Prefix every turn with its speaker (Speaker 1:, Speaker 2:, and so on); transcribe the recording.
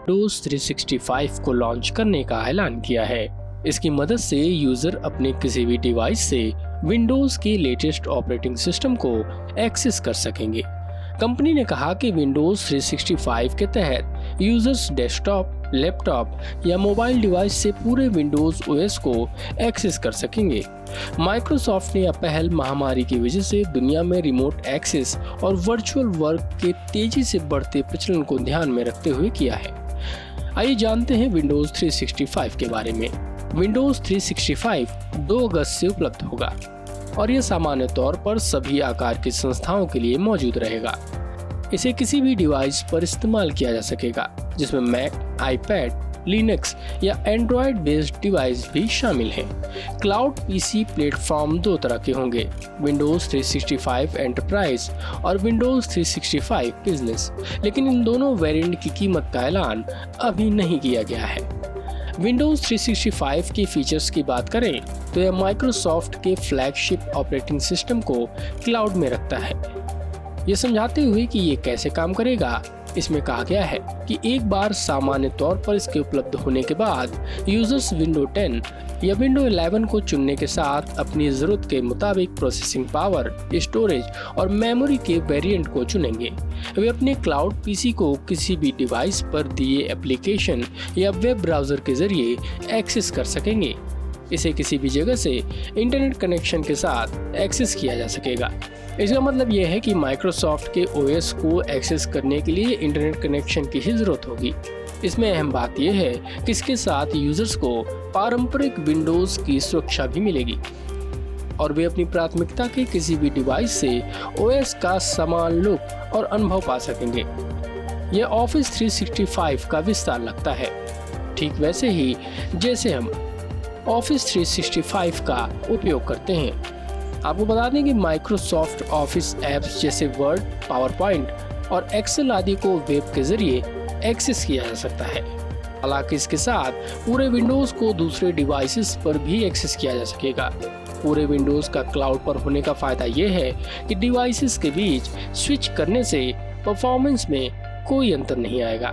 Speaker 1: Windows 365 को launch करने का ऐलान किया है। इसकी मदद से यूजर अपने किसी भी डिवाइस से विंडोज के लेटेस्ट ऑपरेटिंग सिस्टम को एक्सेस कर सकेंगे। कंपनी ने कहा कि विंडोज 365 के तहत यूजर्स डेस्कटॉप, लैपटॉप या मोबाइल डिवाइस से पूरे विंडोज ओएस को एक्सेस कर सकेंगे। माइक्रोसॉफ्ट ने यह पहल महामारी की वजह से दुनिया में रिमोट एक्सेस और वर्चुअल वर्क के तेजी से बढ़ते प्रचलन को ध्यान में रखते हुए किया है। आइए जानते हैं विंडोज 365 के बारे में। विंडोज 365 2 अगस्त से उपलब्ध होगा और यह सामान्य तौर पर सभी आकार की संस्थाओं के लिए मौजूद रहेगा। इसे किसी भी डिवाइस पर इस्तेमाल किया जा सकेगा, जिसमें मैक, आईपैड, लिनक्स या एंड्रॉयड बेस्ड डिवाइस भी शामिल हैं। क्लाउड पीसी प्लेटफॉर्म 2 तरह के होंगे, विंडोज 365 एंटरप्राइज और विंडोज 365 बिजनेस, लेकिन इन दोनों वेरिएंट की कीमत का ऐलान अभी नहीं किया गया है। विंडोज 365 के फीचर्स की बात करें तो यह माइक्रोसॉफ्ट के फ्लैगशिप ऑपरेटिंग सिस्टम को क्लाउड में रखता है। ये समझाते हुए कि ये कैसे काम करेगा, इसमें कहा गया है कि एक बार सामान्य तौर पर इसके उपलब्ध होने के बाद यूजर्स विंडो 10 या विंडो 11 को चुनने के साथ अपनी ज़रूरत के मुताबिक प्रोसेसिंग पावर, स्टोरेज और मेमोरी के वेरिएंट को चुनेंगे। वे अपने क्लाउड पीसी को किसी भी डिवाइस पर दिए एप्लीकेशन या वेब ब्राउज़र के जरिए एक्सेस कर सकेंगे। इसे किसी भी जगह से इंटरनेट कनेक्शन के साथ एक्सेस किया जा सकेगा। इसका मतलब यह है कि माइक्रोसॉफ्ट के ओएस को एक्सेस करने के लिए इंटरनेट कनेक्शन की ही जरूरत होगी। इसमें अहम बात यह है कि इसके साथ यूजर्स को पारंपरिक विंडोज की सुरक्षा भी मिलेगी और वे अपनी प्राथमिकता के किसी भी डिवाइस से ओएस का समान लुक और अनुभव पा सकेंगे। यह ऑफिस 365 का विस्तार लगता है, ठीक वैसे ही जैसे हम ऑफिस 365 का उपयोग करते हैं। आपको बता दें कि माइक्रोसॉफ्ट ऑफिस ऐप्स जैसे वर्ड, पावर पॉइंट और एक्सेल आदि को वेब के जरिए एक्सेस किया जा सकता है। हालांकि इसके साथ पूरे विंडोज को दूसरे डिवाइसेस पर भी एक्सेस किया जा सकेगा। पूरे विंडोज का क्लाउड पर होने का फायदा यह है कि डिवाइसेस के बीच स्विच करने से परफॉर्मेंस में कोई अंतर नहीं आएगा।